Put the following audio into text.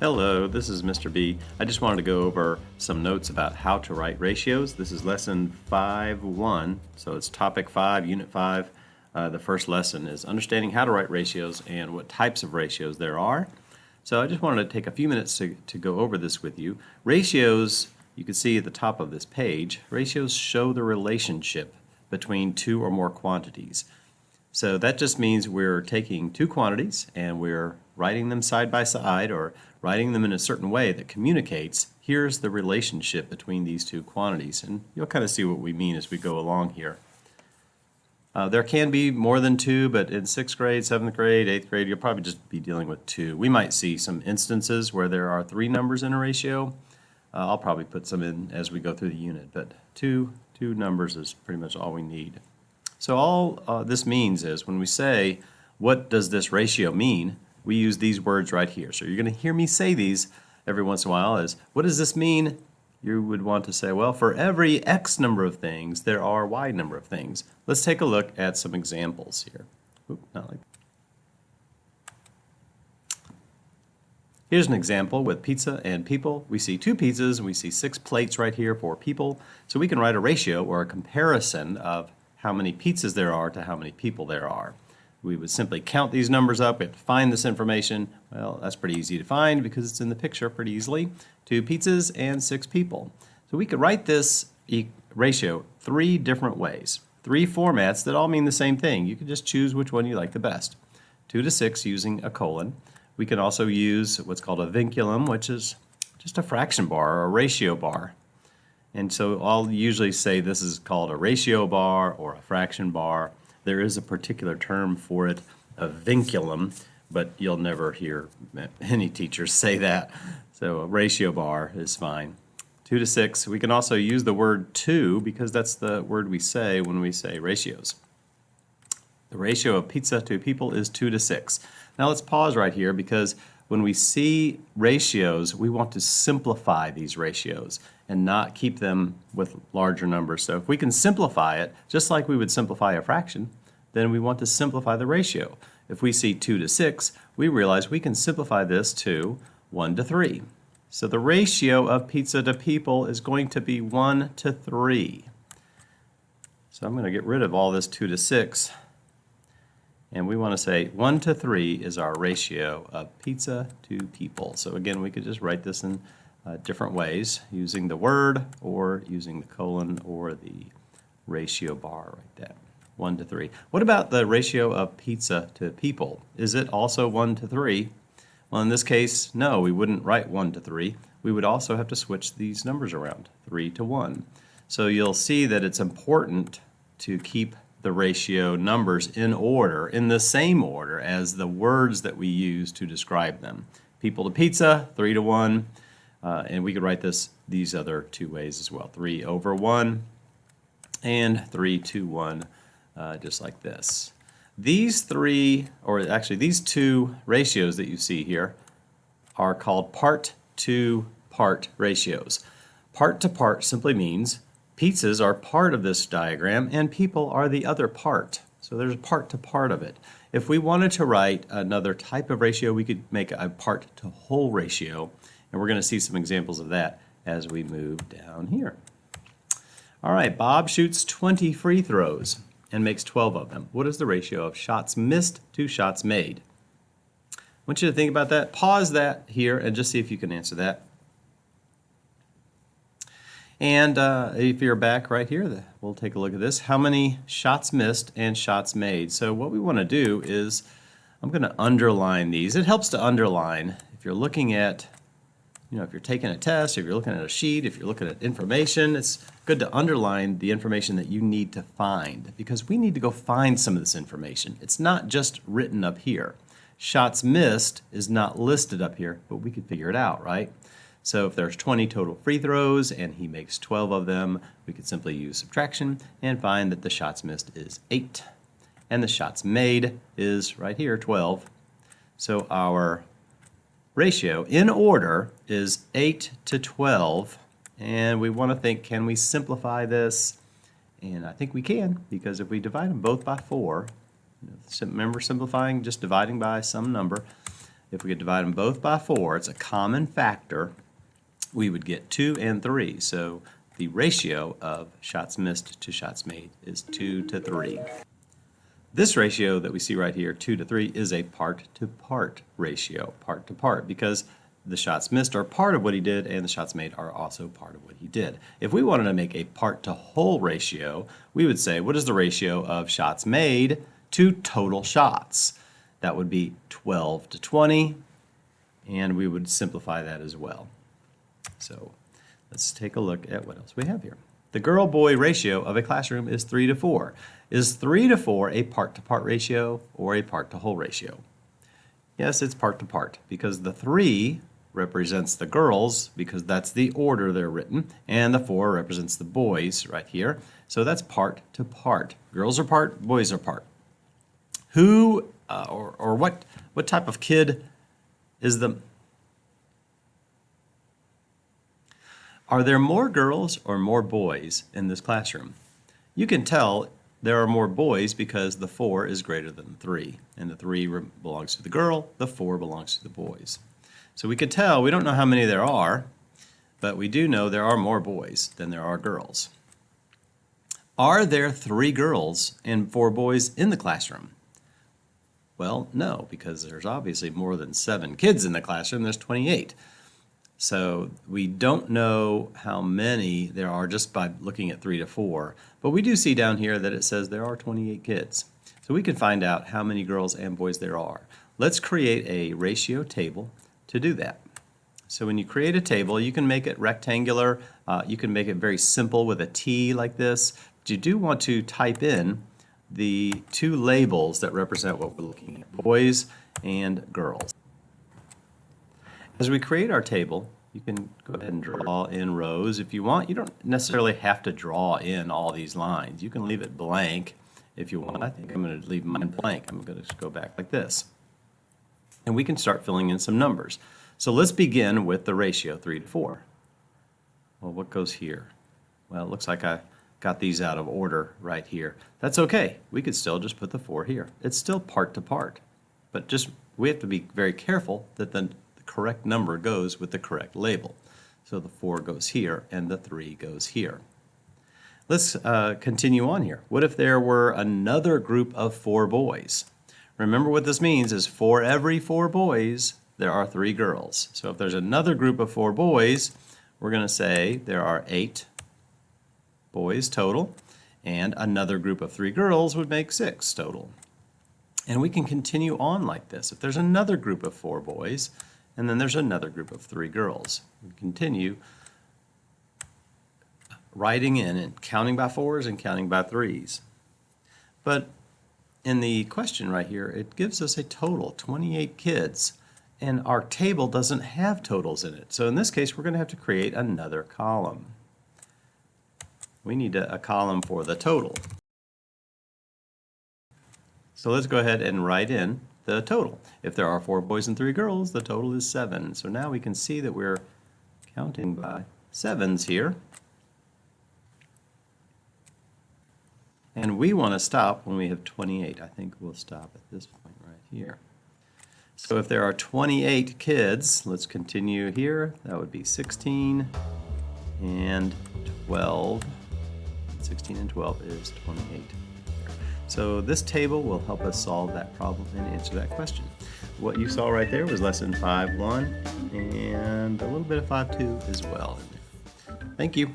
Hello, this is Mr. B. I just wanted to go over some notes about how to write ratios. This is lesson 5.1, so it's topic 5, unit 5. The first lesson is understanding how to write ratios and what types of ratios there are. So I just wanted to take a few minutes to go over this with you. Ratios, you can see at the top of this page, ratios show the relationship between two or more quantities. So that just means we're taking two quantities and we're writing them side by side or writing them in a certain way that communicates, here's the relationship between these two quantities. And you'll kind of see what we mean as we go along here. There can be more than two, but in 6th grade, 7th grade, 8th grade, you'll probably just be dealing with two. We might see some instances where there are 3 numbers in a ratio. I'll probably put some in as we go through the unit, but two numbers is pretty much all we need. So all this means is when we say, what does this ratio mean? We use these words right here. So you're going to hear me say these every once in a while is, what does this mean? You would want to say, well, for every X number of things, there are Y number of things. Let's take a look at some examples here. Here's an example with pizza and people. We see 2 pizzas and we see 6 plates right here for people. So we can write a ratio or a comparison of how many pizzas there are to how many people there are. We would simply count these numbers up. We have to find this information. Well, that's pretty easy to find because it's in the picture pretty easily. 2 pizzas and 6 people. So we could write this ratio 3 different ways. 3 formats that all mean the same thing. You can just choose which one you like the best. 2 to 6 using a colon. We can also use what's called a vinculum, which is just a fraction bar or a ratio bar. And so I'll usually say this is called a ratio bar or a fraction bar. There is a particular term for it, a vinculum, but you'll never hear any teachers say that. So a ratio bar is fine. 2 to 6, we can also use the word 2 because that's the word we say when we say ratios. The ratio of pizza to people is 2 to 6. Now let's pause right here because when we see ratios, we want to simplify these ratios and not keep them with larger numbers. So if we can simplify it, just like we would simplify a fraction, then we want to simplify the ratio. If we see 2 to 6, we realize we can simplify this to 1 to 3. So the ratio of pizza to people is going to be 1 to 3. So I'm going to get rid of all this 2 to 6. And we want to say 1 to 3 is our ratio of pizza to people. So again, we could just write this in different ways, using the word or using the colon or the ratio bar right there. 1 to 3. What about the ratio of pizza to people? Is it also 1 to 3? Well, in this case, no, we wouldn't write 1 to 3. We would also have to switch these numbers around, 3 to 1. So you'll see that it's important to keep the ratio numbers in order, in the same order as the words that we use to describe them. People to pizza, 3 to 1, and we could write these other 2 ways as well. 3 over 1 and 3 to 1, just like this. These 3, or actually these 2 ratios that you see here are called part-to-part ratios. Part-to-part simply means pizzas are part of this diagram and people are the other part. So there's a part to part of it. If we wanted to write another type of ratio, we could make a part to whole ratio. And we're going to see some examples of that as we move down here. All right, Bob shoots 20 free throws and makes 12 of them. What is the ratio of shots missed to shots made? I want you to think about that. Pause that here and just see if you can answer that. And if you're back right here, we'll take a look at this. How many shots missed and shots made? So what we want to do is, I'm going to underline these. It helps to underline if you're looking at, if you're taking a test, if you're looking at a sheet, if you're looking at information, it's good to underline the information that you need to find because we need to go find some of this information. It's not just written up here. Shots missed is not listed up here, but we could figure it out, right? So if there's 20 total free throws and he makes 12 of them, we could simply use subtraction and find that the shots missed is 8. And the shots made is right here, 12. So our ratio in order is 8 to 12. And we want to think, can we simplify this? And I think we can, because if we divide them both by 4, remember simplifying, just dividing by some number, if we could divide them both by 4, it's a common factor, we would get 2 and 3. So the ratio of shots missed to shots made is 2 to 3. This ratio that we see right here, 2 to 3, is a part-to-part ratio, part to part, because the shots missed are part of what he did and the shots made are also part of what he did. If we wanted to make a part-to-whole ratio, we would say, what is the ratio of shots made to total shots? That would be 12 to 20, and we would simplify that as well. So let's take a look at what else we have here. The girl-boy ratio of a classroom is 3 to 4. Is 3 to 4 a part-to-part ratio or a part-to-whole ratio? Yes, it's part-to-part, because the 3 represents the girls, because that's the order they're written, and the 4 represents the boys right here. So that's part-to-part. Girls are part, boys are part. Who or what type of kid is the... Are there more girls or more boys in this classroom? You can tell there are more boys because the 4 is greater than 3, and the 3 belongs to the girl, the 4 belongs to the boys. So we could tell, we don't know how many there are, but we do know there are more boys than there are girls. Are there 3 girls and 4 boys in the classroom? Well, no, because there's obviously more than 7 kids in the classroom. There's 28. So we don't know how many there are just by looking at 3 to 4, but we do see down here that it says there are 28 kids. So we can find out how many girls and boys there are. Let's create a ratio table to do that. So when you create a table, you can make it rectangular, you can make it very simple with a T like this, but you do want to type in the 2 labels that represent what we're looking at, boys and girls. As we create our table, you can go ahead and draw in rows if you want. You don't necessarily have to draw in all these lines. You can leave it blank if you want. I think I'm going to leave mine blank. I'm going to just go back like this. And we can start filling in some numbers. So let's begin with the ratio 3 to 4. Well, what goes here? Well, it looks like I got these out of order right here. That's okay. We could still just put the 4 here. It's still part to part. But just we have to be very careful that the correct number goes with the correct label. So the 4 goes here and the 3 goes here. Let's continue on here. What if there were another group of 4 boys? Remember what this means is for every 4 boys, there are 3 girls. So if there's another group of 4 boys, we're going to say there are 8 boys total, and another group of 3 girls would make 6 total. And we can continue on like this. If there's another group of 4 boys, and then there's another group of 3 girls, we continue writing in and counting by 4s and counting by 3s. But in the question right here, it gives us a total, 28 kids, and our table doesn't have totals in it. So in this case, we're going to have to create another column. We need a column for the total. So let's go ahead and write in the total. If there are 4 boys and 3 girls, the total is 7. So now we can see that we're counting by 7s here. And we want to stop when we have 28. I think we'll stop at this point right here. So if there are 28 kids, let's continue here. That would be 16 and 12. 16 and 12 is 28. So this table will help us solve that problem and answer that question. What you saw right there was lesson 5.1 and a little bit of 5.2 as well. Thank you.